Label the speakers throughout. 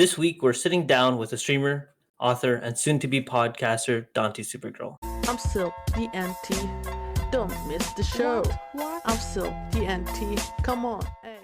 Speaker 1: This week, we're sitting down with a streamer, author, and soon-to-be podcaster, Danty SuperGirl.
Speaker 2: I'm still DNT. Don't miss the show.
Speaker 3: What?
Speaker 2: I'm still DNT. Come on. Hey.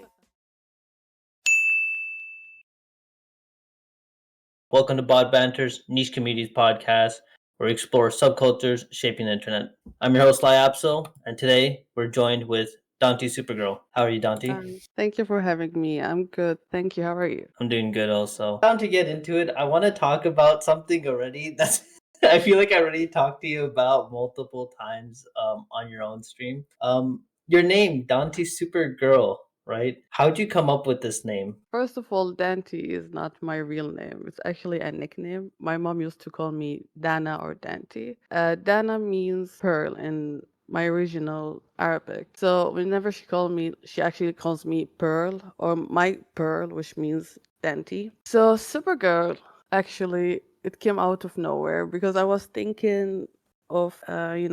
Speaker 1: Welcome to BotBanters, niche communities podcast, where we explore subcultures shaping the internet. I'm your host, Lyapso, and today we're joined with Danty SuperGirl. How are you, Danty?
Speaker 2: Thank you for having me. I'm good. Thank you. How are you?
Speaker 1: I'm doing good also. Down to get into it, I want to talk about something already that's I feel like I already talked to you about multiple times on your own stream. Your name, Danty SuperGirl, right? How'd you come up with this name?
Speaker 2: First of all, Danty is not my real name. It's actually a nickname. My mom used to call me Dana or Danty. Dana means pearl in my original Arabic. So whenever she actually calls me Pearl or my Pearl, which means Danty. So Supergirl, actually, it came out of nowhere because I was thinking of I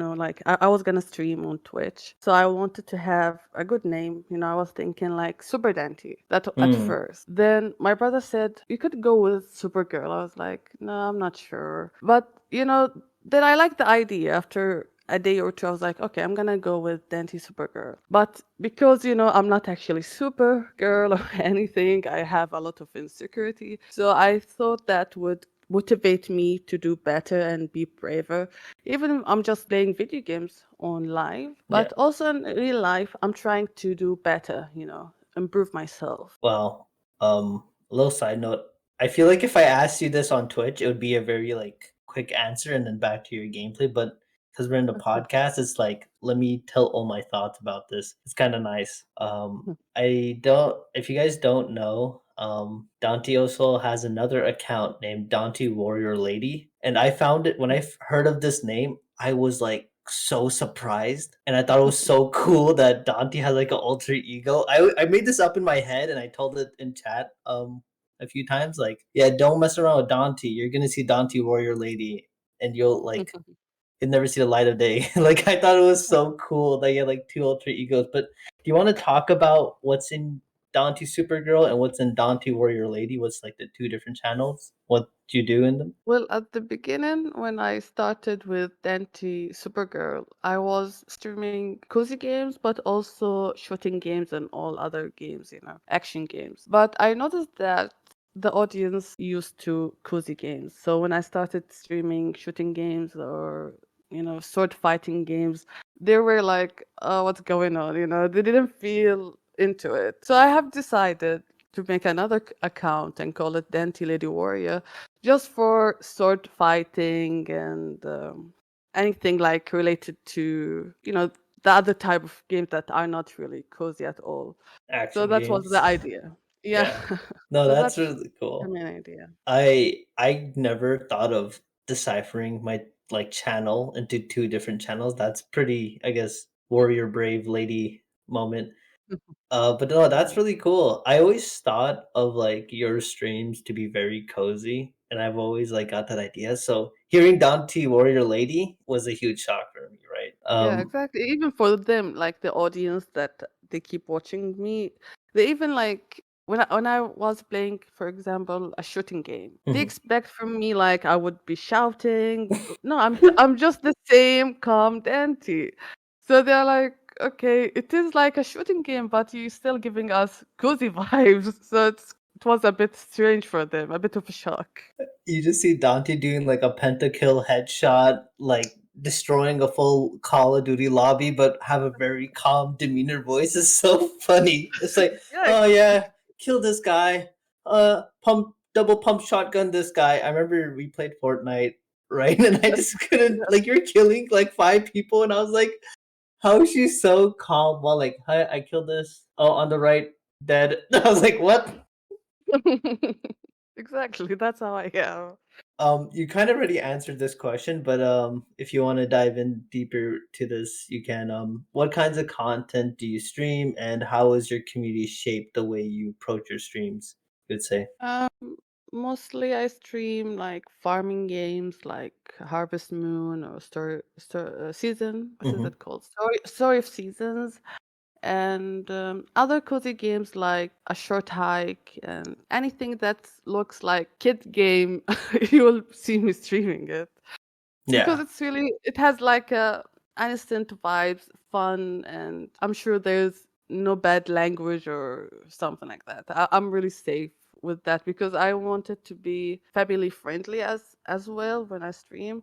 Speaker 2: was gonna stream on Twitch, so I wanted to have a good name. I was thinking like Super Danty that at first. Then my brother said you could go with Supergirl. I was like, no, I'm not sure, but then I liked the idea. After a day or two, I was like, okay, I'm gonna go with Danty SuperGirl. But because I'm not actually Supergirl or anything, I have a lot of insecurity, so I thought that would motivate me to do better and be braver. Even if I'm just playing video games on live, but also in real life, I'm trying to do better, improve myself.
Speaker 1: Well, a little side note. I feel like if I asked you this on Twitch, it would be a very quick answer and then back to your gameplay. But because we're in the podcast, it's like let me tell all my thoughts about this. It's kind of nice. If you guys don't know, Danty also has another account named Danty Warrior Lady, and I found it when I heard of this name. I was like so surprised, and I thought it was so cool that Danty has like an alter ego. I made this up in my head, and I told it in chat a few times. Like, yeah, don't mess around with Danty. You're gonna see Danty Warrior Lady, and you'll never see the light of day. Like, I thought it was so cool that you had like two alter egos. But do you want to talk about what's in Danty SuperGirl and what's in Danty Warrior Lady? What's like the two different channels? What do you do in them?
Speaker 2: Well, at the beginning, when I started with Danty SuperGirl, I was streaming cozy games, but also shooting games and all other games, action games. But I noticed that the audience used to cozy games. So when I started streaming shooting games or sword fighting games, they were like, oh, what's going on? They didn't feel into it. So I have decided to make another account and call it Danty Lady Warrior, just for sword fighting and anything like related to the other type of games that are not really cozy at all. So
Speaker 1: Action
Speaker 2: that was
Speaker 1: games.
Speaker 2: the idea. Yeah.
Speaker 1: Yeah. No,
Speaker 2: So
Speaker 1: that's
Speaker 2: that's
Speaker 1: really
Speaker 2: the
Speaker 1: cool.
Speaker 2: main idea.
Speaker 1: I never thought of deciphering my channel into two different channels. That's pretty, I guess, warrior brave lady moment. But no, that's really cool. I always thought of like your streams to be very cozy, and I've always like got that idea. So hearing Danty Warrior Lady was a huge shock for me, right?
Speaker 2: Yeah, exactly. Even for them, like the audience that they keep watching me, they even like when I was playing, for example, a shooting game, they
Speaker 1: Mhm.
Speaker 2: expect from me like I would be shouting. No, I'm just the same calm Dante. So they're like, okay, it is like a shooting game, but you're still giving us cozy vibes. So it was a bit strange for them, a bit of a shock.
Speaker 1: You just see Dante doing like a pentakill headshot, like destroying a full Call of Duty lobby, but have a very calm demeanor voice. Is so funny. It's like,
Speaker 2: Yeah,
Speaker 1: oh yeah, kill this guy. Double pump shotgun this guy. I remember we played Fortnite, right? And I just couldn't like you're killing like five people, and I was like, how is she so calm while like, hi, I killed this. Oh, on the right, dead. I was like, what?
Speaker 2: exactly. That's how I am.
Speaker 1: You kind of already answered this question, but if you want to dive in deeper to this, you can. What kinds of content do you stream, and how has your community shaped the way you approach your streams? You would say.
Speaker 2: Um, Mostly I stream like farming games like Harvest Moon or Season. What is
Speaker 1: Mm-hmm.
Speaker 2: it called? Story of Seasons. and other cozy games like a short hike and anything that looks like kid game. You will see me streaming it because
Speaker 1: Yeah.
Speaker 2: it has like a innocent vibes, fun, and I'm sure there's no bad language or something like that. I'm really safe with that because I want it to be family friendly as well when I stream,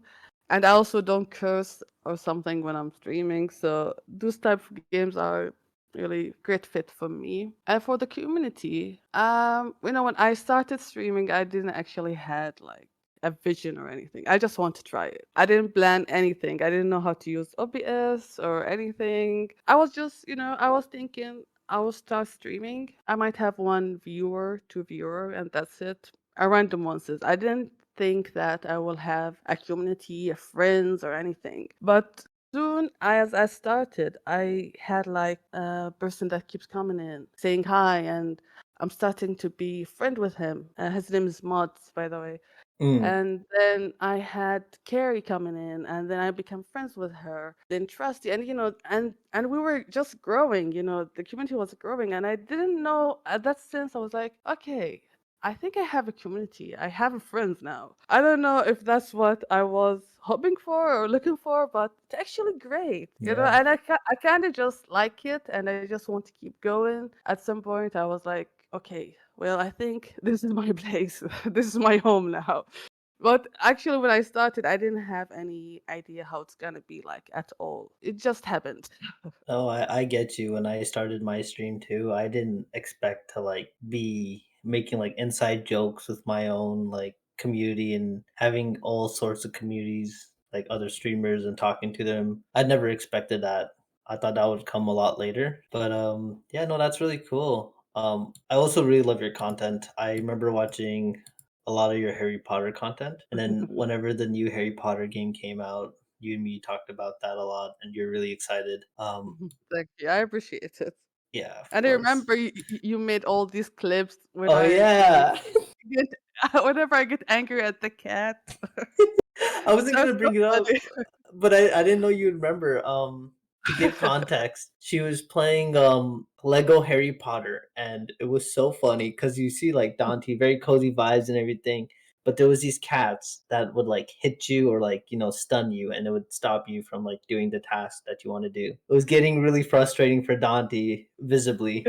Speaker 2: and I also don't curse or something when I'm streaming. So those type of games are really great fit for me and for the community. When I started streaming, I didn't actually had like a vision or anything. I just want to try it. I didn't plan anything. I didn't know how to use OBS or anything. I was just, I was thinking I will start streaming. I might have one viewer, two viewer, and that's it. A random ones. I didn't think that I will have a community, a friends or anything. But soon as I started, I had like a person that keeps coming in, saying hi, and I'm starting to be friend with him. His name is Mods, by the way.
Speaker 1: Mm.
Speaker 2: And then I had Carrie coming in, and then I became friends with her. Then Trusty, and and we were just growing. The community was growing, and I didn't know at that sense. I was like, okay, I think I have a community. I have a friends now. I don't know if that's what I was hoping for or looking for, but it's actually great.
Speaker 1: Yeah.
Speaker 2: And I kind of just like it, and I just want to keep going. At some point, I was like, okay, well, I think this is my place. This is my home now. But actually, when I started, I didn't have any idea how it's gonna be like at all. It just happened.
Speaker 1: Oh, I get you. When I started my stream too, I didn't expect to like be making like inside jokes with my own like community and having all sorts of communities like other streamers and talking to them. I'd never expected that. I thought that would come a lot later. But yeah, no, that's really cool. I also really love your content. I remember watching a lot of your Harry Potter content. And then whenever the new Harry Potter game came out, you and me talked about that a lot and you're really excited.
Speaker 2: Thank you. I appreciate it.
Speaker 1: Yeah, of
Speaker 2: And I
Speaker 1: course.
Speaker 2: remember you made all these clips when
Speaker 1: Oh
Speaker 2: I
Speaker 1: yeah.
Speaker 2: get whenever I get angry at the cat.
Speaker 1: I wasn't
Speaker 2: That's
Speaker 1: gonna
Speaker 2: so
Speaker 1: bring it up,
Speaker 2: funny.
Speaker 1: but I didn't know you'd remember. To give context, she was playing Lego Harry Potter, and it was so funny because you see like Dante, very cozy vibes and everything. But there was these cats that would like hit you or like stun you, and it would stop you from like doing the task that you want to do. It was getting really frustrating for Dante visibly.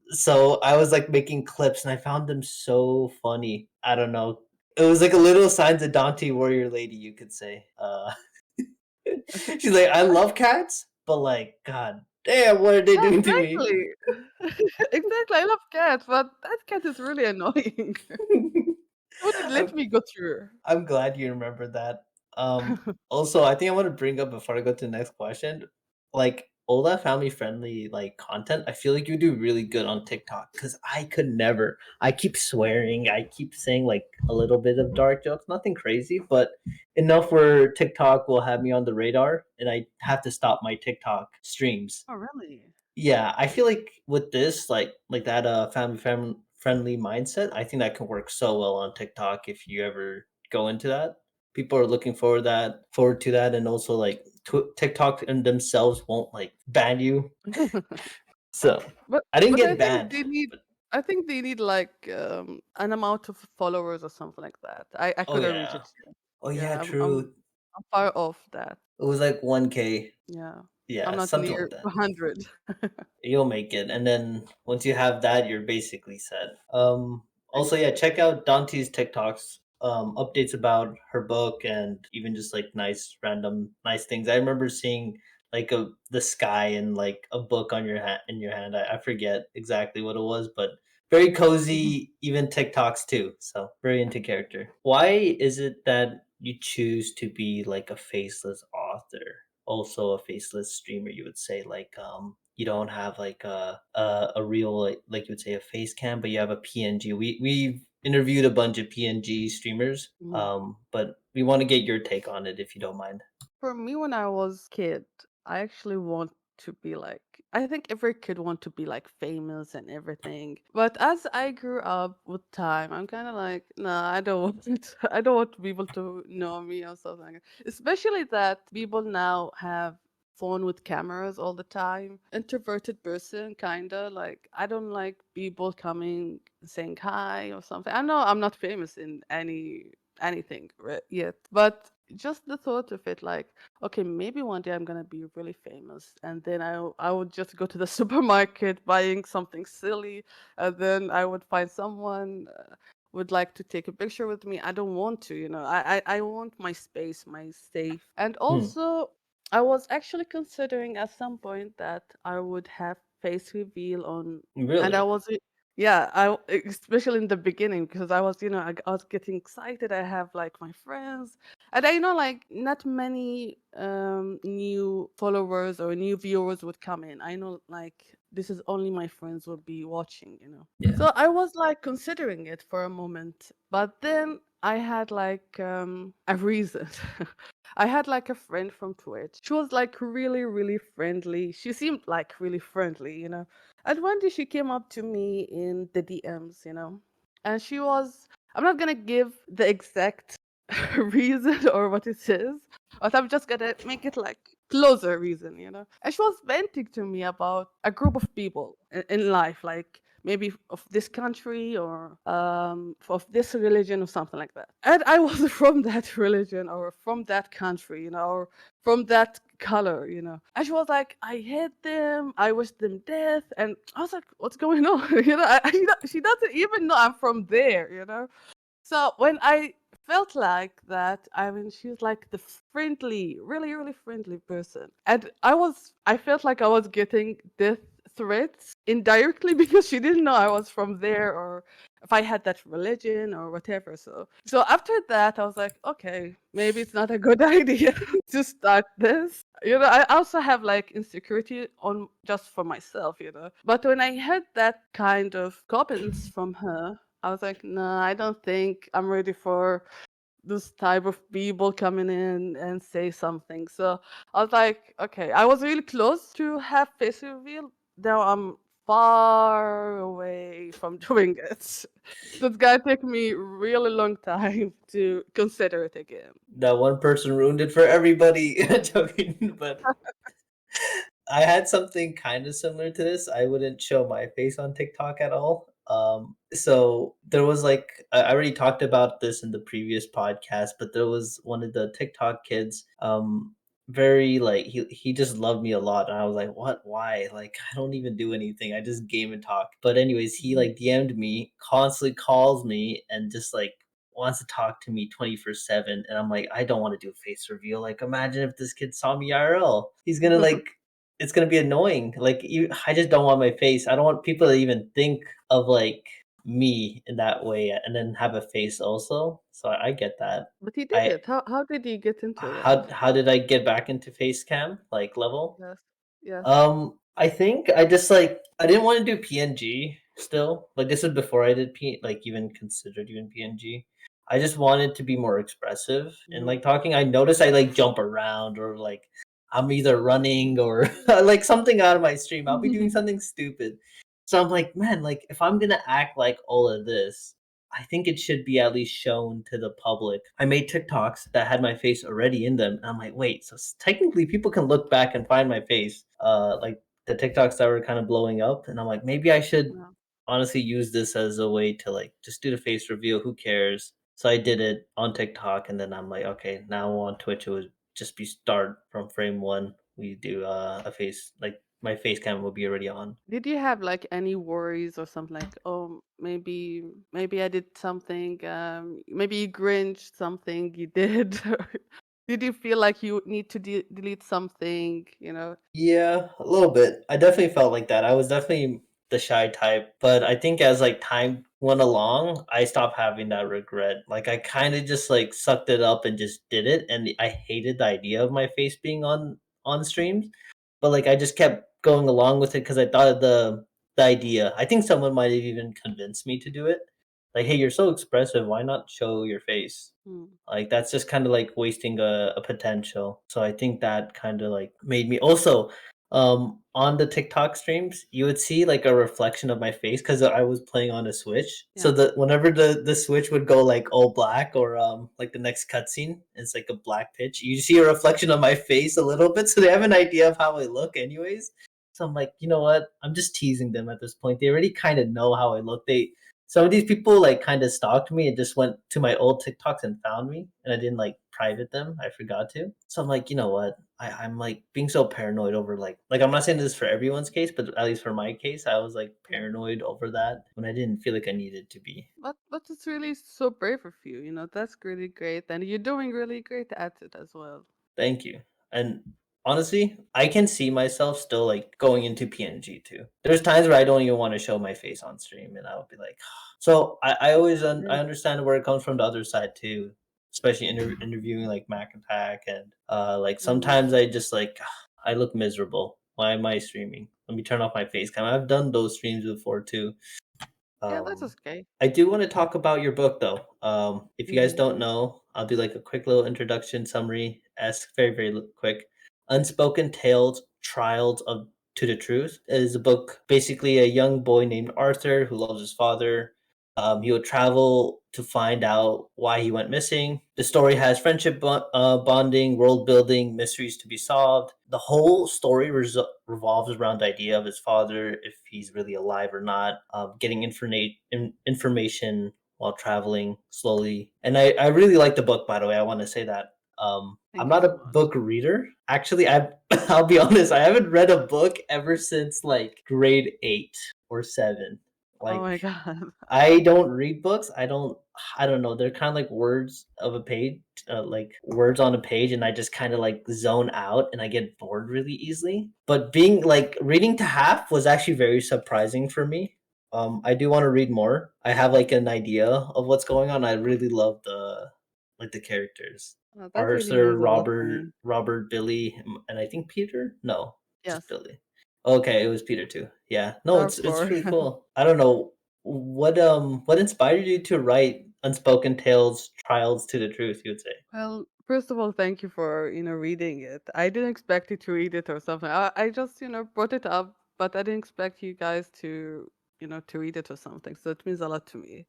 Speaker 1: So I was like making clips, and I found them so funny. I don't know, it was like a little signs of Dante warrior lady, you could say. She's like, I love cats, but like, god damn, what are they
Speaker 2: Yeah,
Speaker 1: doing to me?
Speaker 2: exactly. Exactly. I love cats, but that cat is really annoying. It wouldn't let
Speaker 1: I'm
Speaker 2: me go through.
Speaker 1: I'm glad you remember that. Also, I think I want to bring up before I go to the next question, like all that family friendly like content. I feel like you do really good on TikTok because I could never. I keep swearing. I keep saying like a little bit of dark jokes, nothing crazy, but enough where TikTok will have me on the radar, and I have to stop my TikTok streams.
Speaker 2: Oh, really?
Speaker 1: Yeah, I feel like with this, like that friendly mindset, I think that can work so well on TikTok if you ever go into that. People are looking forward to that, and also like TikTok and themselves won't like ban you. So
Speaker 2: But
Speaker 1: I didn't
Speaker 2: but
Speaker 1: get banned, but
Speaker 2: I think they need like an amount of followers or something like that. I
Speaker 1: oh
Speaker 2: couldn't reach
Speaker 1: yeah,
Speaker 2: it yet.
Speaker 1: oh yeah,
Speaker 2: Yeah, I'm
Speaker 1: true.
Speaker 2: I'm far off that.
Speaker 1: It was like 1K,
Speaker 2: Yeah. I'm
Speaker 1: yeah,
Speaker 2: not
Speaker 1: something
Speaker 2: near
Speaker 1: like that.
Speaker 2: 100.
Speaker 1: You'll make it, and then once you have that, you're basically set.
Speaker 2: Thank
Speaker 1: Also, yeah,
Speaker 2: you.
Speaker 1: check out Dante's TikToks, updates about her book, and even just like nice, random, nice things. I remember seeing like the sky and like a book on your hand in your hand. I forget exactly what it was, but very cozy. Even TikToks too. So very into character. Why is it that you choose to be like a faceless author? Also a faceless streamer, you would say, like you don't have like a real like you would say a face cam, but you have a PNG. We've interviewed a bunch of PNG streamers,
Speaker 2: Mhm.
Speaker 1: but we want to get your take on it if you don't mind.
Speaker 2: For me, when I was kid, I actually want to be like. I think every kid want to be like famous and everything. But as I grew up with time, I'm kind of like, nah, I don't want it. I don't want people to know me or something. Especially that people now have phone with cameras all the time. Introverted person, kinda. Like I don't like people coming saying hi or something. I know I'm not famous in anything yet, but just the thought of it, like, okay, maybe one day I'm gonna be really famous, and then I would just go to the supermarket buying something silly, and then I would find someone would like to take a picture with me. I don't want to, I want my space, my safe. And
Speaker 1: Hmm.
Speaker 2: also, I was actually considering at some point that I would have face reveal on, and I
Speaker 1: Really?
Speaker 2: was, yeah, especially in the beginning because I was, I was getting excited. I have like my friends, and I know like not many new followers or new viewers would come in. I know like this is only my friends would be watching.
Speaker 1: Yeah.
Speaker 2: So I was like considering it for a moment, but then I had like a reason. I had like a friend from Twitch. She was like really, really friendly. She seemed like really friendly. And one day she came up to me in the DMs, and she was, I'm not gonna give the exact reason or what it is, but I'm just gonna make it like closer reason. And she was venting to me about a group of people in life, like maybe of this country or of this religion or something like that. And I was from that religion or from that country, or from that color. And she was like, I hate them, I wish them death. And I was like, what's going on? She doesn't even know I'm from there. So when I felt like that, I mean, she's like the friendly, really, really friendly person. And I felt like I was getting death threats indirectly because she didn't know I was from there or if I had that religion or whatever. So after that, I was like, okay, maybe it's not a good idea to start this. I also have like insecurity on just for myself. But when I had that kind of comments from her, I was like, no, I don't think I'm ready for this type of people coming in and say something. So I was like, okay, I was really close to have face reveal. Now I'm far away from doing it. So it's gonna take me really long time to consider it again.
Speaker 1: That one person ruined it for everybody. Joking, but I had something kind of similar to this. I wouldn't show my face on TikTok at all. So there was like I already talked about this in the previous podcast, but there was one of the TikTok kids. Very like he just loved me a lot, and I was like, what? Why? Like I don't even do anything. I just game and talk. But anyways, he
Speaker 2: Mhm.
Speaker 1: like DM'd me, constantly calls me, and just like wants to talk to me 24/7, and I'm like, I don't want to do a face reveal. Like imagine if this kid saw me IRL. He's gonna like it's gonna be annoying. Like I just don't want my face. I don't want people to even think of like me in that way, and then have a face also. So I get that.
Speaker 2: But he did
Speaker 1: I
Speaker 2: it. How did he get into that?
Speaker 1: how did I get back into face cam like level?
Speaker 2: Yes. Yes.
Speaker 1: I think I just like I didn't want to do PNG still. Like this was before I did like even considered doing PNG. I just wanted to be more expressive and
Speaker 2: Mhm.
Speaker 1: like talking. I noticed I like jump around or like I'm either running or like something out of my stream. I'll be doing something stupid. So I'm like, man, like if I'm gonna act like all of this, I think it should be at least shown to the public. I made TikToks that had my face already in them. And I'm like, wait, so technically people can look back and find my face. Like the TikToks that were kind of blowing up. And I'm like, maybe I should
Speaker 2: Yeah.
Speaker 1: honestly use this as a way to like just do the face reveal. Who cares? So I did it on TikTok, and then I'm like, okay, now on Twitch it would just be start from frame one. We do a face like my face cam will be already on.
Speaker 2: Did you have like any worries or something like, oh, maybe I did something, maybe you cringed something you did? Did you feel like you need to delete something?
Speaker 1: Yeah, a little bit. I definitely felt like that. I was definitely the shy type, but I think as like time went along, I stopped having that regret. Like I kind of just like sucked it up and just did it, and I hated the idea of my face being on streams, but like I just kept going along with it because I thought of the idea. I think someone might have even convinced me to do it. Like, hey, you're so expressive. Why not show your face?
Speaker 2: Mm.
Speaker 1: Like that's just kind of like wasting a potential. So I think that kind of like made me also on the TikTok streams, you would see like a reflection of my face because I was playing on a Switch. So
Speaker 2: Yeah.
Speaker 1: whenever the Switch would go like all black or like the next cutscene, it's like a black pitch. You see a reflection of my face a little bit, so they have an idea of how I look, anyways. So I'm like, you know what? I'm just teasing them at this point. They already kind of know how I look. Some of these people like kind of stalked me and just went to my old TikToks and found me, and I didn't like private them. I forgot to. So I'm like, you know what? I'm like being so paranoid over like I'm not saying this for everyone's case, but at least for my case, I was like
Speaker 2: Yeah.
Speaker 1: paranoid over that when I didn't feel like I needed to be.
Speaker 2: But it's really so brave of you, that's really great. And you're doing really great at it as well.
Speaker 1: Thank you. And honestly, I can see myself still like going into PNG too. There's times where I don't even want to show my face on stream, and I would be like, so I always I
Speaker 2: Yeah.
Speaker 1: understand where it comes from the other side too, especially interviewing like Mac Attack and like
Speaker 2: Mm-hmm.
Speaker 1: sometimes I just like I look miserable. Why am I streaming? Let me turn off my face cam. I've done those streams before too.
Speaker 2: Yeah, that's
Speaker 1: Um,
Speaker 2: okay.
Speaker 1: I do want to talk about your book though. If you guys
Speaker 2: Mm-hmm.
Speaker 1: don't know, I'll do like a quick little introduction summary, very, very quick. Unspoken Tales, Trials of to the Truth is a book basically a young boy named Arthur who loves his father. He would travel to find out why he went missing. The story has friendship bonding, world building, mysteries to be solved. The whole story revolves around the idea of his father, if he's really alive or not, getting information while traveling slowly. And I really like the book, by the way. I want to say that. I'm
Speaker 2: Thank you
Speaker 1: not
Speaker 2: so
Speaker 1: a
Speaker 2: much.
Speaker 1: book reader. Actually, I'll be honest, I haven't read a book ever since like grade 8 or 7.
Speaker 2: Oh
Speaker 1: Like
Speaker 2: my God.
Speaker 1: I don't read books. I don't know. They're kind of like words of a page, like words on a page, and I just kind of like zone out and I get bored really easily. But being like reading to half was actually very surprising for me. I do want to read more. I have like an idea of what's going on. I really love the characters.
Speaker 2: Oh, that really
Speaker 1: Arthur,
Speaker 2: means a lot to me.
Speaker 1: Billy, and I think Peter. No, just
Speaker 2: Yes,
Speaker 1: Billy. Okay, it was Peter too. Yeah. No,
Speaker 2: of
Speaker 1: it's
Speaker 2: course.
Speaker 1: really cool. I don't know what inspired you to write Unspoken Tales, Trials to the Truth, you would say?
Speaker 2: Well, first of all, thank you for, reading it. I didn't expect you to read it or something. I just, brought it up, but I didn't expect you guys to read it or something. So it means a lot to me.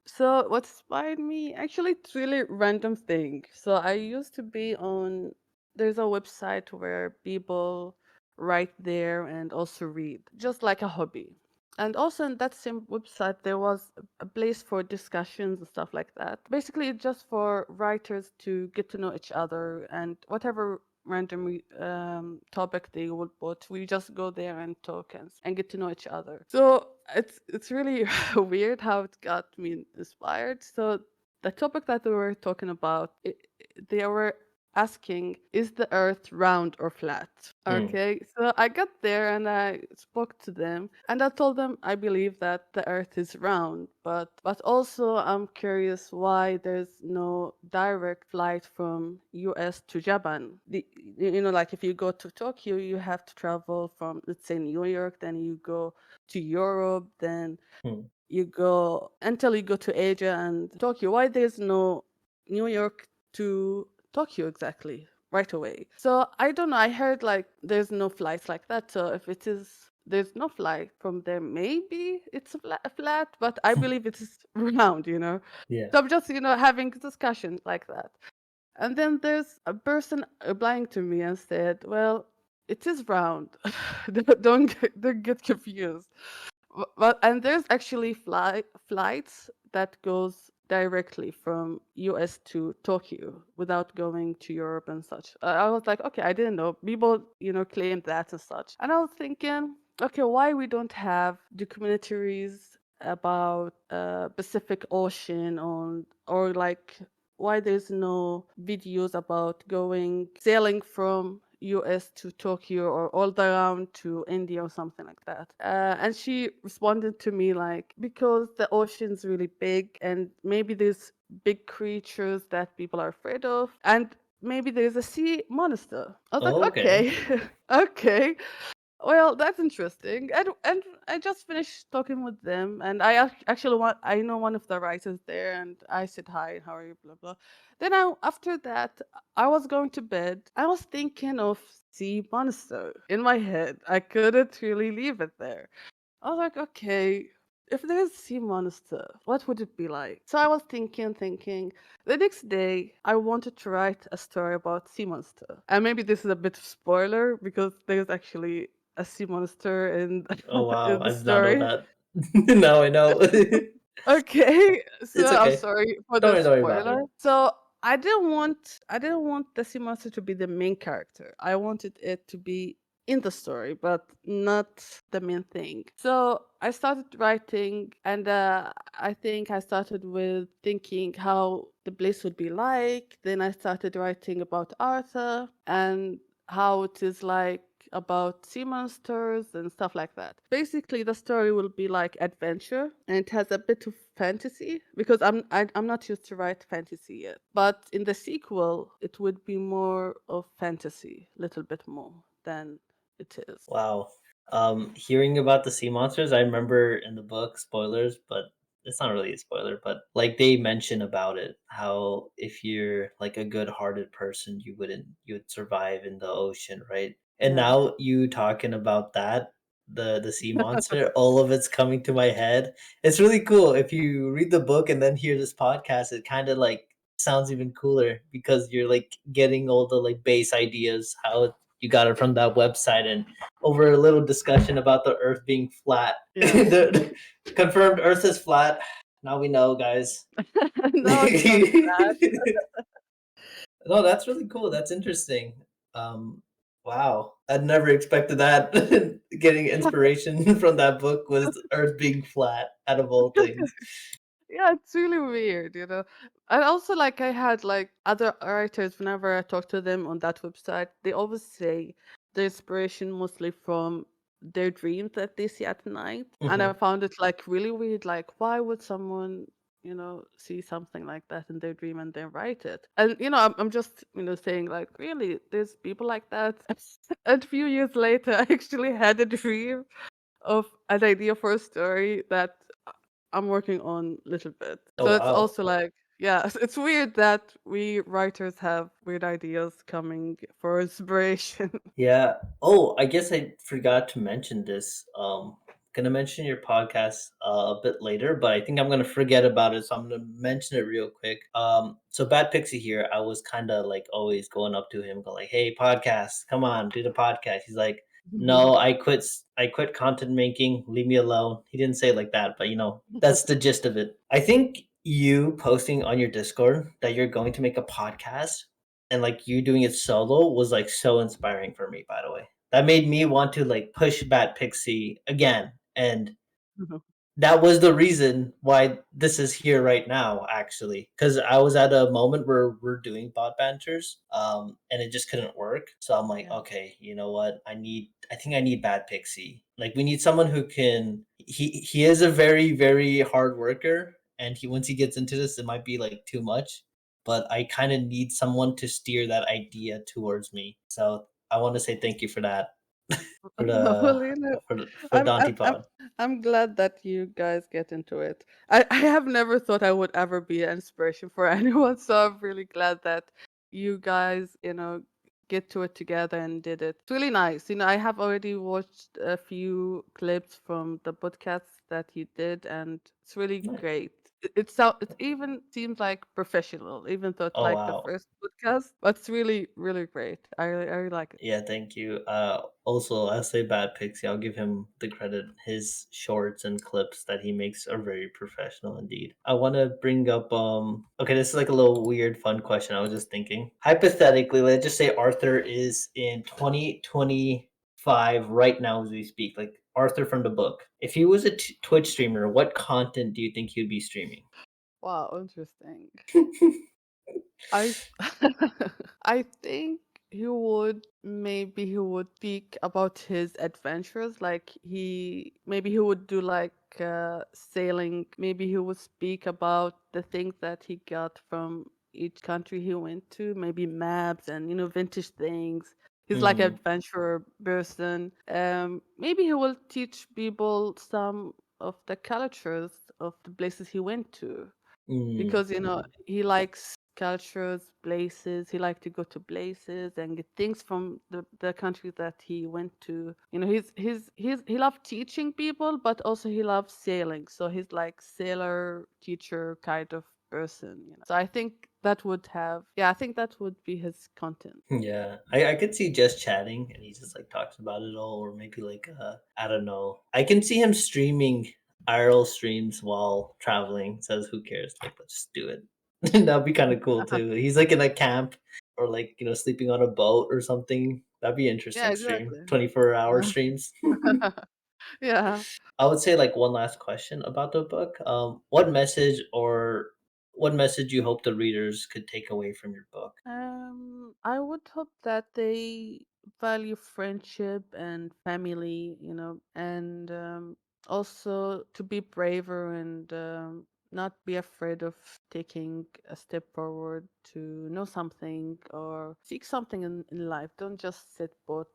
Speaker 2: So what inspired me? Actually, it's really random thing. So I used to be on, there's a website where people write there and also read, just like a hobby. And also in that same website, there was a place for discussions and stuff like that. Basically, it's just for writers to get to know each other and whatever random topic they would put, we just go there and talk and get to know each other. So it's really weird how it got me inspired. So the topic that we were talking about, they were asking, is the earth round or flat?
Speaker 1: Hmm.
Speaker 2: Okay, so I got there and I spoke to them and I told them I believe that the earth is round, but also I'm curious why there's no direct flight from US to Japan. Like if you go to Tokyo, you have to travel from, let's say, New York, then you go to Europe, then
Speaker 1: Hmm.
Speaker 2: you go until you go to Asia and Tokyo. Why there's no New York to Tokyo exactly right away? So I don't know. I heard like there's no flights like that. So if it is, there's no flight from there, maybe it's a flat, but I believe it is round.
Speaker 1: Yeah.
Speaker 2: So I'm just, having discussions like that. And then there's a person replying to me and said, well, it is round. Don't get confused. But and there's actually flights that goes directly from US to Tokyo without going to Europe and such. I was like, okay, I didn't know. People, claim that and such. And I was thinking, okay, why we don't have documentaries about Pacific Ocean on or like why there's no videos about going sailing from US to Tokyo or all the around to India or something like that. And she responded to me like, because the ocean's really big and maybe there's big creatures that people are afraid of. And maybe there's a sea monster. I was like,
Speaker 1: Oh, okay.
Speaker 2: okay, okay. Well, that's interesting. And I just finished talking with them, and actually I know one of the writers there, and I said hi, how are you, blah blah. Then after that, I was going to bed. I was thinking of sea monster in my head. I couldn't really leave it there. I was like, okay, if there's sea monster, what would it be like? So I was thinking. The next day, I wanted to write a story about sea monster. And maybe this is a bit of spoiler because there's actually a sea monster in
Speaker 1: Oh wow,
Speaker 2: in the
Speaker 1: I did not know
Speaker 2: story.
Speaker 1: that. Now I know.
Speaker 2: Okay, so
Speaker 1: It's
Speaker 2: I'm
Speaker 1: okay.
Speaker 2: sorry for the
Speaker 1: Don't worry about
Speaker 2: spoiler.
Speaker 1: it.
Speaker 2: So I didn't want the sea monster to be the main character. I wanted it to be in the story, but not the main thing. So I started writing, and I think I started with thinking how the place would be like. Then I started writing about Arthur and how it is like about sea monsters and stuff like that. Basically, the story will be like adventure, and it has a bit of fantasy because I'm not used to write fantasy yet. But in the sequel, it would be more of fantasy, a little bit more than it is.
Speaker 1: Wow. Hearing about the sea monsters, I remember in the book, spoilers, but it's not really a spoiler, but like they mention about it, how if you're like a good-hearted person, you would survive in the ocean, right? And
Speaker 2: Yeah.
Speaker 1: now you talking about that, the sea monster, all of it's coming to my head. It's really cool. If you read the book and then hear this podcast, it kind of like sounds even cooler because you're like getting all the like base ideas, how you got it from that website, and over a little discussion about the Earth being flat.
Speaker 2: Yeah.
Speaker 1: The confirmed Earth is flat. Now we know, guys.
Speaker 2: No, it's not that.
Speaker 1: No, that's really cool. That's interesting. Um, wow, I'd never expected that. Getting inspiration from that book was Earth being flat, out of all things.
Speaker 2: Yeah, it's really weird, you know. And also, like, I had like other writers, whenever I talk to them on that website, they always say the inspiration mostly from their dreams that they see at night. And I
Speaker 1: Hmm.
Speaker 2: found it like really weird. Like, why would someone, see something like that in their dream and then write it? And, I'm just, saying, like, really, there's people like that. And a few years later, I actually had a dream of an idea for a story that I'm working on a little bit.
Speaker 1: Oh
Speaker 2: So it's
Speaker 1: wow.
Speaker 2: also like, yeah, it's weird that we writers have weird ideas coming for inspiration.
Speaker 1: Yeah. Oh, I guess I forgot to mention this. Gonna mention your podcast a bit later, but I think I'm gonna forget about it, so I'm gonna mention it real quick. So BATpixi here, I was kind of like always going up to him, go like, "Hey, podcast, come on, do the podcast." He's like, "No, I quit content making. Leave me alone." He didn't say it like that, but that's the gist of it. I think you posting on your Discord that you're going to make a podcast and like you doing it solo was like so inspiring for me, by the way. That made me want to like push BatPixie again. And that was the reason why this is here right now, actually. Because I was at a moment where we're doing BotBanters, and it just couldn't work. So I'm like,
Speaker 2: Yeah.
Speaker 1: okay, you know what? I think I need BatPixie. Like we need someone who can he is a very, very hard worker, and he once he gets into this, it might be like too much. But I kind of need someone to steer that idea towards me. So I want to say thank you for that. For the
Speaker 2: Well,
Speaker 1: for
Speaker 2: I'm,
Speaker 1: Dante
Speaker 2: I'm, I'm,
Speaker 1: Pod.
Speaker 2: I'm glad that you guys get into it. I have never thought I would ever be an inspiration for anyone, so I'm really glad that you guys, get to it together and did it. It's really nice. I have already watched a few clips from the podcasts that you did, and it's really great. It even seems like professional, even though it's
Speaker 1: Oh
Speaker 2: like the
Speaker 1: wow.
Speaker 2: first podcast, but it's really, really great. I really like it.
Speaker 1: Yeah, thank you. Also, I'll say Bad Pixie. I'll give him the credit. His shorts and clips that he makes are very professional indeed. I want to bring up. Okay, this is like a little weird, fun question. I was just thinking. Hypothetically, let's just say Arthur is in 2025 right now as we speak. Like Arthur from the book. If he was a Twitch streamer, what content do you think he'd be streaming?
Speaker 2: Wow, interesting. I I think he would speak about his adventures. Like maybe he would do like sailing. Maybe he would speak about the things that he got from each country he went to. Maybe maps and vintage things. He's like an
Speaker 1: Mm,
Speaker 2: adventurer person. Maybe he will teach people some of the cultures of the places he went to,
Speaker 1: mm,
Speaker 2: because he likes cultures, places. He likes to go to places and get things from the country that he went to. He loves teaching people, but also he loves sailing. So he's like sailor teacher kind of person. So I think that would have, yeah, I think that would be his content.
Speaker 1: yeah. I could see just chatting and he just like talks about it all, or maybe like I don't know. I can see him streaming IRL streams while traveling. Says who cares? Like let's just do it. That'd be kind of cool too. He's like in a camp or like sleeping on a boat or something. That'd be
Speaker 2: Yeah,
Speaker 1: interesting stream.
Speaker 2: exactly.
Speaker 1: 24-hour
Speaker 2: Yeah.
Speaker 1: streams.
Speaker 2: Yeah.
Speaker 1: I would say like one last question about the book. What message you hope the readers could take away from your book?
Speaker 2: I would hope that they value friendship and family, and also to be braver and not be afraid of taking a step forward to know something or seek something in life. Don't just sit put,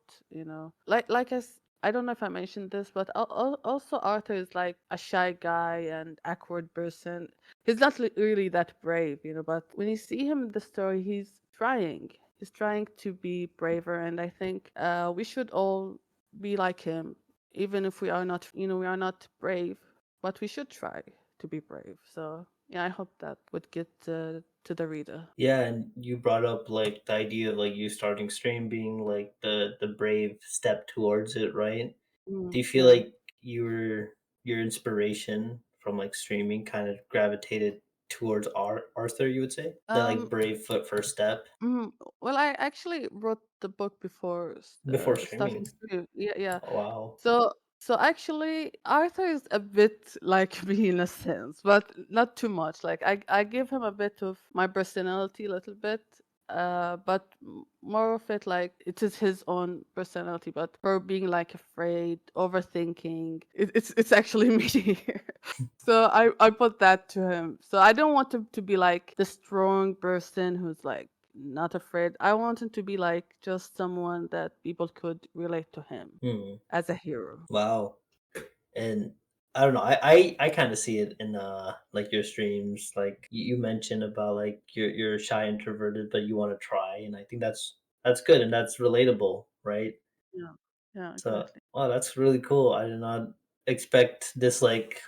Speaker 2: I don't know if I mentioned this, but also Arthur is like a shy guy and awkward person. He's not really that brave, but when you see him in the story, he's trying. He's trying to be braver, and I think we should all be like him, even if we are not, we are not brave, but we should try to be brave. So yeah, I hope that would get to the reader.
Speaker 1: Yeah, and you brought up like the idea of like you starting stream being like the brave step towards it, right? Do you feel
Speaker 2: Yeah.
Speaker 1: like your inspiration from like streaming kind of gravitated towards Arthur, you would say? The like
Speaker 2: Um.
Speaker 1: brave foot first step
Speaker 2: mm, well, I actually wrote the book before
Speaker 1: before
Speaker 2: starting
Speaker 1: streaming.
Speaker 2: stream. Yeah, yeah.
Speaker 1: Oh, wow.
Speaker 2: So actually, Arthur is a bit like me in a sense, but not too much. Like I give him a bit of my personality, a little bit, but more of it like it is his own personality. But for being like afraid, overthinking, it's actually me. So I put that to him. So I don't want him to be like the strong person who's like not afraid. I want him to be like just someone that people could relate to him
Speaker 1: Hmm.
Speaker 2: as a hero.
Speaker 1: Wow. And I don't know. I kind of see it in like your streams. Like you mentioned about like you're shy introverted, but you want to try, and I think that's good and that's relatable, right?
Speaker 2: Yeah. Yeah,
Speaker 1: So,
Speaker 2: exactly.
Speaker 1: wow, that's really cool. I did not expect this like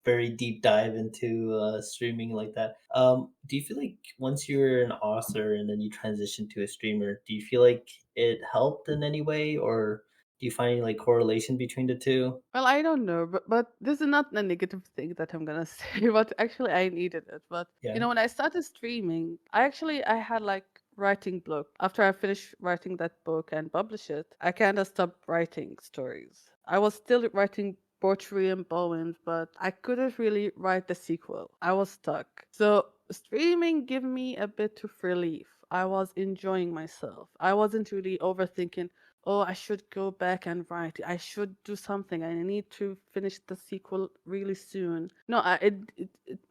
Speaker 1: very deep dive into streaming like that. Do you feel like once you were an author and then you transitioned to a streamer, do you feel like it helped in any way, or do you find any like correlation between the two?
Speaker 2: Well, I don't know, but this is not a negative thing that I'm gonna say. But actually, I needed it. But
Speaker 1: Yeah.
Speaker 2: when I started streaming, I had like writing block. After I finished writing that book and publish it, I kind of stopped writing stories. I was still writing poetry and poems, but I couldn't really write the sequel. I was stuck. So streaming gave me a bit of relief. I was enjoying myself. I wasn't really overthinking, oh, I should go back and write. I should do something. I need to finish the sequel really soon. No, it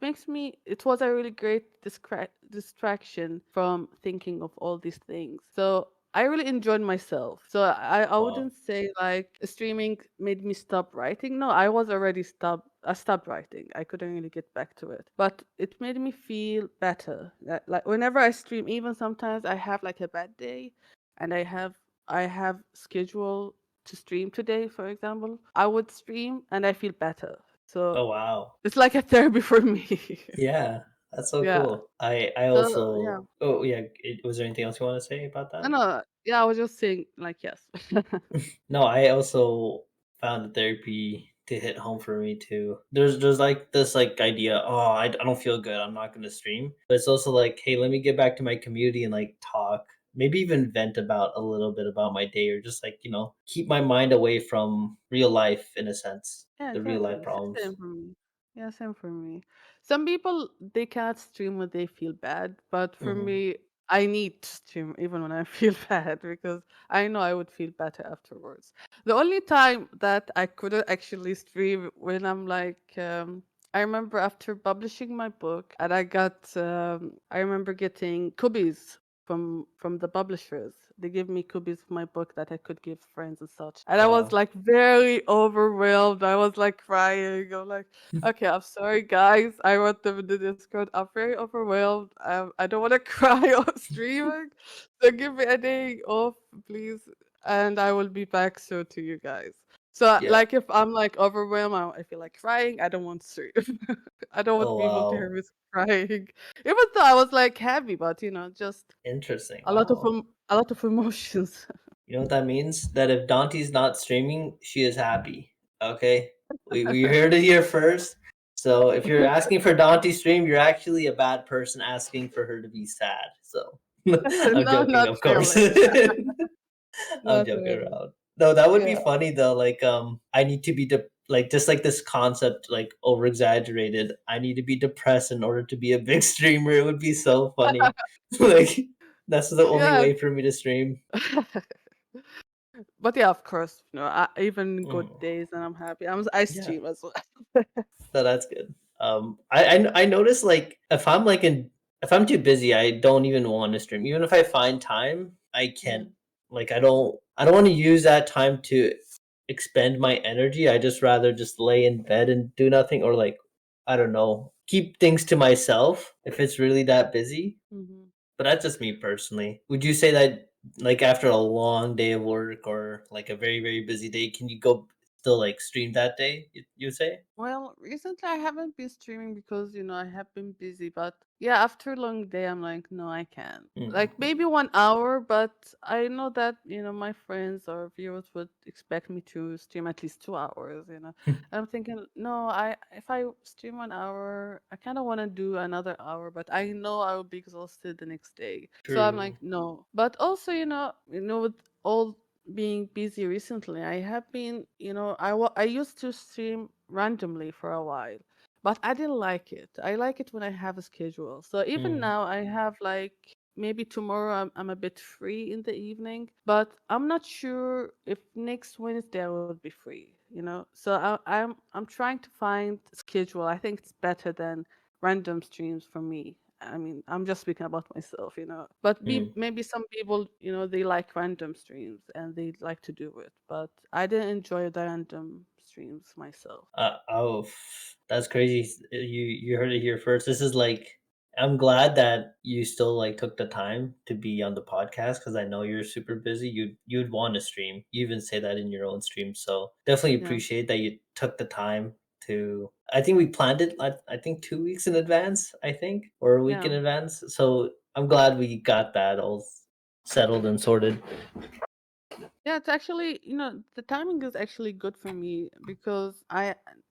Speaker 2: makes me. It was a really great distraction from thinking of all these things. So I really enjoyed myself. So I
Speaker 1: Wow.
Speaker 2: wouldn't say like streaming made me stop writing. No, I was already stopped. I stopped writing. I couldn't really get back to it. But it made me feel better. Like whenever I stream, even sometimes I have like a bad day and I have schedule to stream today, for example, I would stream and I feel better. So
Speaker 1: Oh, wow.
Speaker 2: it's like a therapy for me.
Speaker 1: Yeah, that's so
Speaker 2: Yeah.
Speaker 1: cool. I
Speaker 2: So yeah.
Speaker 1: also. Oh yeah. Was there anything else you want to say about
Speaker 2: No,
Speaker 1: that?
Speaker 2: no. Yeah, I was just saying like yes.
Speaker 1: No, I also found the therapy to hit home for me too. There's like this like idea, oh, I don't feel good, I'm not gonna stream. But it's also like, hey, let me get back to my community and like talk, maybe even vent about a little bit about my day, or just like, keep my mind away from real life in a sense,
Speaker 2: Yeah,
Speaker 1: the real life
Speaker 2: exactly.
Speaker 1: problems.
Speaker 2: Same for me. Yeah, same for me. Some people they can't stream when they feel bad, but for
Speaker 1: Hmm.
Speaker 2: me, I need to stream even when I feel bad because I know I would feel better afterwards. The only time that I couldn't actually stream when I'm like, I remember after publishing my book and I remember getting cookies from the publishers. They give me copies of my book that I could give friends and such. And I was
Speaker 1: Wow.
Speaker 2: like very overwhelmed. I was like crying. I'm like, okay, I'm sorry, guys. I wrote them in the Discord. I'm very overwhelmed. I don't want to cry on streaming. So give me a day off, please. And I will be back soon to you guys. So,
Speaker 1: Yeah.
Speaker 2: like, if I'm like overwhelmed, I feel like crying. I don't want to stream. I don't want
Speaker 1: Oh
Speaker 2: people to hear
Speaker 1: wow.
Speaker 2: me crying. Even though I was like happy, but just
Speaker 1: Interesting.
Speaker 2: a lot of
Speaker 1: Wow.
Speaker 2: a lot of emotions.
Speaker 1: You know what that means? That if Dante's not streaming, she is happy. Okay? We heard it here first. So if you're asking for Dante stream, you're actually a bad person asking for her to be sad. So I'm
Speaker 2: No,
Speaker 1: joking,
Speaker 2: not
Speaker 1: of course.
Speaker 2: really.
Speaker 1: I'm
Speaker 2: Not
Speaker 1: joking
Speaker 2: really.
Speaker 1: around. No, that would be
Speaker 2: Yeah.
Speaker 1: funny though. Like, I need to be like just like this concept, like over exaggerated. I need to be depressed in order to be a big streamer. It would be so funny. Like, that's the only
Speaker 2: Yeah.
Speaker 1: way for me to stream.
Speaker 2: But yeah, of course, even good
Speaker 1: Mm,
Speaker 2: days and I'm happy. I
Speaker 1: yeah.
Speaker 2: stream as well.
Speaker 1: So that's good. I notice like if I'm too busy, I don't even want to stream. Even if I find time, I can't.
Speaker 2: Mm.
Speaker 1: Like I don't want to use that time to expend my energy. I just rather just lay in bed and do nothing, or like I don't know, keep things to myself if it's really that busy.
Speaker 2: Mhm.
Speaker 1: But that's just me personally. Would you say that like after a long day of work or like a very busy day, can you go still like stream that day? You say?
Speaker 2: Well, recently I haven't been streaming because, I have been busy. But yeah, after a long day, I'm like, no, I can't.
Speaker 1: Mm.
Speaker 2: Like maybe 1 hour, but I know that, my friends or viewers would expect me to stream at least 2 hours. And I'm thinking, no, if I stream 1 hour, I kind of want to do another hour, but I know I will be exhausted the next day. So I'm
Speaker 1: True.
Speaker 2: like, no. But also, with all being busy recently, I have been, I used to stream randomly for a while, but I didn't like it. I like it when I have a schedule. So even
Speaker 1: Mm,
Speaker 2: now, I have like maybe tomorrow I'm a bit free in the evening, but I'm not sure if next Wednesday I will be free. So I'm trying to find a schedule. I think it's better than random streams for me. I mean, I'm just speaking about myself. But
Speaker 1: mm.
Speaker 2: maybe some people, they like random streams and they like to do it. But I didn't enjoy the random streams myself.
Speaker 1: That's crazy. You heard it here first. This is like I'm glad that you still like took the time to be on the podcast because I know you're super busy. You'd want to stream. You even say that in your own stream. So definitely
Speaker 2: Yeah.
Speaker 1: appreciate that you took the time to. I think we planned it. I think 2 weeks in advance. I think or a week
Speaker 2: Yeah.
Speaker 1: in advance. So I'm glad we got that all settled and sorted.
Speaker 2: Yeah, it's actually, the timing is actually good for me because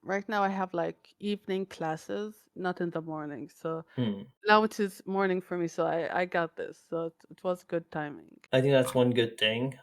Speaker 2: right now I have like evening classes, not in the morning. So
Speaker 1: Hmm.
Speaker 2: now it is morning for me. So I got this. So it was good timing.
Speaker 1: I think that's one good thing.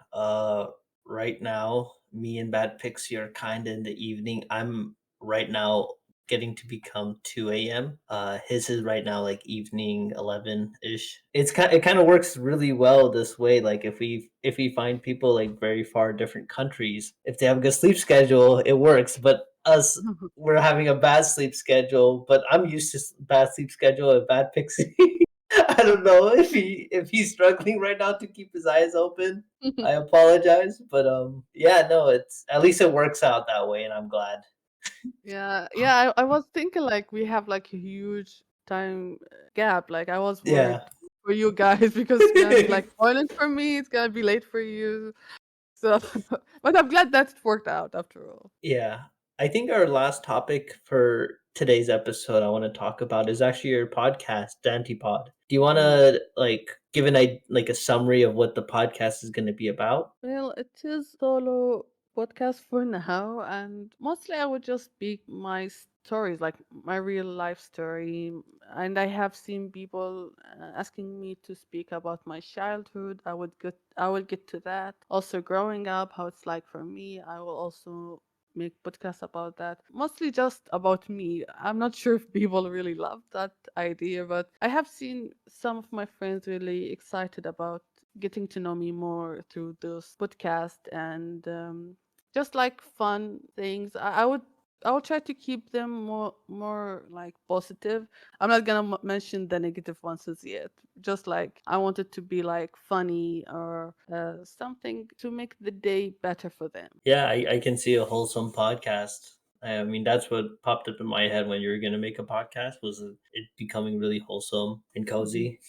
Speaker 1: Right now, me and BATpixi are kind of in the evening. I'm right now getting to become 2 a.m. His is right now like evening 11 ish. It kind of works really well this way. Like if we find people like very far different countries, if they have a good sleep schedule, it works. But us, we're having a bad sleep schedule. But I'm used to bad sleep schedule at BATpixi. I don't know if he's struggling right now to keep his eyes open. I apologize, but yeah, no, it's at least it works out that way, and I'm glad.
Speaker 2: Yeah, yeah. I was thinking like we have like a huge time gap. Like I was worried
Speaker 1: Yeah.
Speaker 2: for you guys because it's gonna be like morning for me. It's gonna be late for you. So, but I'm glad that it worked out after all.
Speaker 1: Yeah. I think our last topic for today's episode I want to talk about is actually your podcast, Danty Pod. Do you want
Speaker 2: Mhm.
Speaker 1: to like give like a summary of what the podcast is going to be about?
Speaker 2: Well, it is solo podcast for now, and mostly I would just speak my stories, like my real life story. And I have seen people asking me to speak about my childhood. I will get to that. Also, growing up, how it's like for me. I will also make podcasts about that. Mostly just about me. I'm not sure if people really love that idea, but I have seen some of my friends really excited about getting to know me more through this podcast and just like fun things. I would I'll try to keep them more like positive. I'm not gonna mention the negative ones as yet. Just like I want it to be like funny or something to make the day better for them.
Speaker 1: Yeah, I can see a wholesome podcast. I mean, that's what popped up in my head when you were gonna make a podcast was it becoming really wholesome and
Speaker 2: Mhm.
Speaker 1: cozy.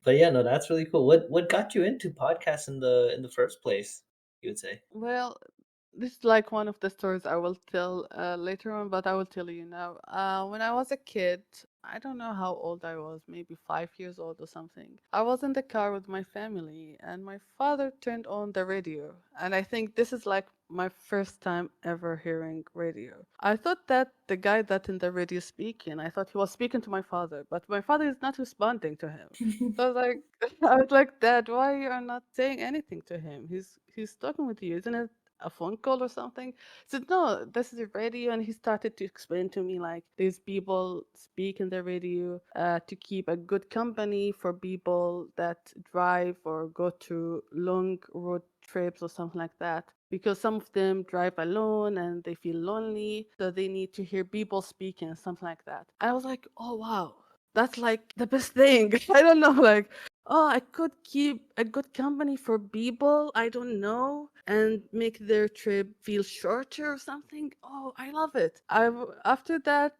Speaker 1: But yeah, no, that's really cool. What got you into podcasts in the first place? You would say.
Speaker 2: Well, this is like one of the stories I will tell later on, but I will tell you now. When I was a kid, I don't know how old I was, maybe 5 years old or something. I was in the car with my family, and my father turned on the radio. And I think this is like my first time ever hearing radio. I thought that the guy that in the radio speaking, I thought he was speaking to my father, but my father is not responding to him. So I was like, I was like, Dad, why you are not saying anything to him? He's talking with you, isn't it a phone call or something? I said, no, this is a radio. And he started to explain to me like these people speak in the radio to keep a good company for people that drive or go to long road trips or something like that. Because some of them drive alone and they feel lonely, so they need to hear people speaking and something like that. I was like, oh wow, that's like the best thing. I don't know, like, oh, I could keep a good company for people I don't know and make their trip feel shorter or something. Oh, I love it. After that,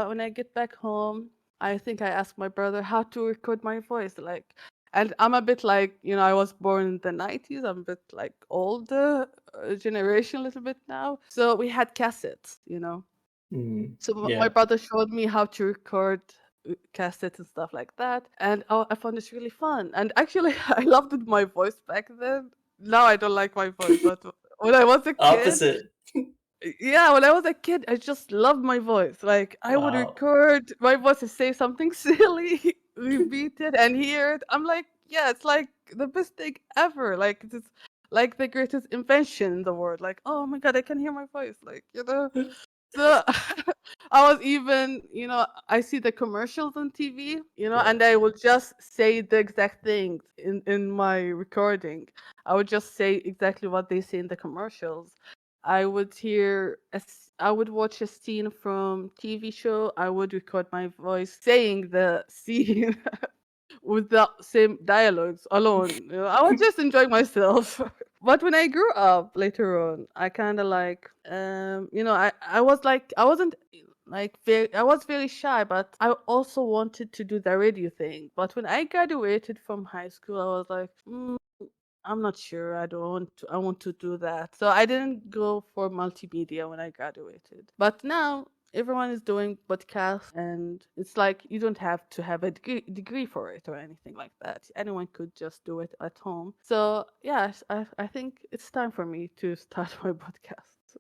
Speaker 2: when I get back home, I think I asked my brother how to record my voice. Like, and I'm a bit like, I was born in the 90s. I'm a bit like older generation a little bit now. So we had cassettes.
Speaker 1: Mm,
Speaker 2: So my
Speaker 1: yeah.
Speaker 2: brother showed me how to record cassettes and stuff like that, and I found this really fun. And actually, I loved my voice back then. Now I don't like my voice, but when I was a kid,
Speaker 1: Opposite.
Speaker 2: yeah, when I was a kid, I just loved my voice. Like I would
Speaker 1: Wow.
Speaker 2: record my voice and say something silly, repeat it, and hear it. I'm like, yeah, it's like the best thing ever. Like it's like the greatest invention in the world. Like, oh my god, I can hear my voice. Like. So I was even, I see the commercials on TV,
Speaker 1: Yeah.
Speaker 2: and I will just say the exact things in my recording. I would just say exactly what they say in the commercials. I would watch a scene from TV show. I would record my voice saying the scene with the same dialogues alone. I was just enjoying myself. But when I grew up later on, I kind of like, I was like, I wasn't like very, I was very shy, but I also wanted to do the radio thing. But when I graduated from high school, I was like, I'm not sure. I want to do that. So I didn't go for multimedia when I graduated. But now everyone is doing podcasts, and it's like you don't have to have a degree for it or anything like that. Anyone could just do it at home. So yes, I think it's time for me to start my podcast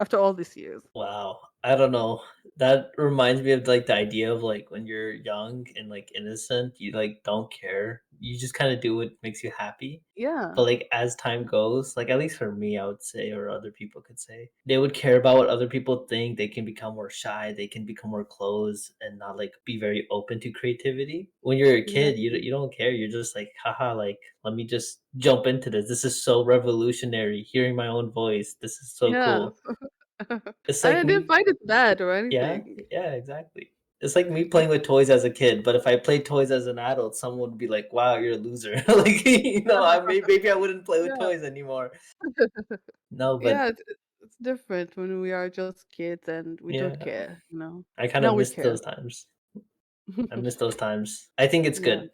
Speaker 2: after all these years.
Speaker 1: Wow. I don't know. That reminds me of like the idea of like when you're young and like innocent, you like don't care. You just kind of do what makes you happy.
Speaker 2: Yeah.
Speaker 1: But like as time goes, like at least for me, I would say, or other people could say, they would care about what other people think. They can become more shy. They can become more closed and not like be very open to creativity. When you're a kid,
Speaker 2: Exactly.
Speaker 1: you don't care. You're just like, haha, like let me just jump into this. This is so revolutionary. Hearing my own voice. This is so
Speaker 2: Yeah.
Speaker 1: cool. It's
Speaker 2: And
Speaker 1: like
Speaker 2: I didn't
Speaker 1: me.
Speaker 2: find it bad or
Speaker 1: Yeah,
Speaker 2: anything.
Speaker 1: yeah, exactly. It's like me playing with toys as a kid, but if I played toys as an adult, someone would be like, "Wow, you're a loser." Like, maybe I wouldn't play with
Speaker 2: Yeah.
Speaker 1: toys anymore. No,
Speaker 2: Yeah,
Speaker 1: but
Speaker 2: it's different when we are just kids and we don't
Speaker 1: yeah,
Speaker 2: care.
Speaker 1: I kind
Speaker 2: Now
Speaker 1: of
Speaker 2: we
Speaker 1: miss
Speaker 2: care.
Speaker 1: those times. I miss those times. I think it's
Speaker 2: Yeah,
Speaker 1: good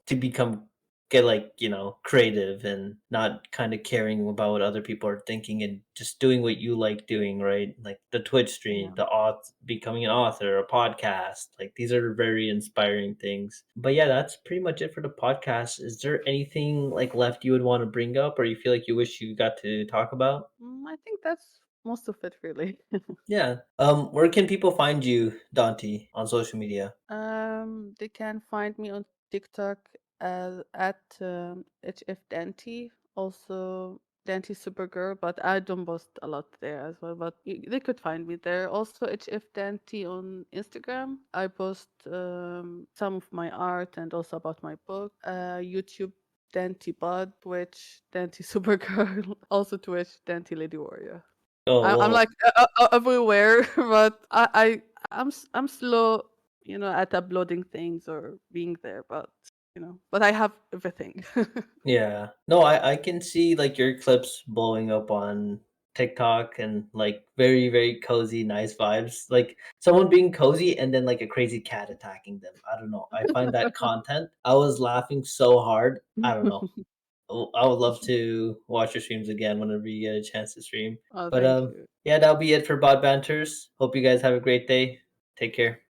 Speaker 1: to become get like, creative and not kind of caring about what other people are thinking and just doing what you like doing, right? Like the Twitch stream,
Speaker 2: yeah.
Speaker 1: becoming an author, a podcast. Like these are very inspiring things. But yeah, that's pretty much it for the podcast. Is there anything like left you would want to bring up or you feel like you wish you got to talk about?
Speaker 2: I think that's most of it, really.
Speaker 1: Yeah. Where can people find you, Dante, on social media?
Speaker 2: They can find me on TikTok at HF Danty, also Danty SuperGirl, but I don't post a lot there as well. But they could find me there. Also HF Danty on Instagram. I post some of my art and also about my book. YouTube Danty Bud, Twitch Danty SuperGirl, also Twitch Danty Lady Warrior.
Speaker 1: Oh
Speaker 2: I'm
Speaker 1: well,
Speaker 2: like everywhere, but I'm slow, at uploading things or being there, but but I have everything.
Speaker 1: yeah. No, I can see like your clips blowing up on TikTok and like very, very cozy, nice vibes. Like someone being cozy and then like a crazy cat attacking them. I don't know. I find that content. I was laughing so hard. I don't know. I would love to watch your streams again whenever you get a chance to stream.
Speaker 2: Oh,
Speaker 1: But
Speaker 2: thank you.
Speaker 1: yeah, that'll be it for Bot Banters. Hope you guys have a great day. Take care.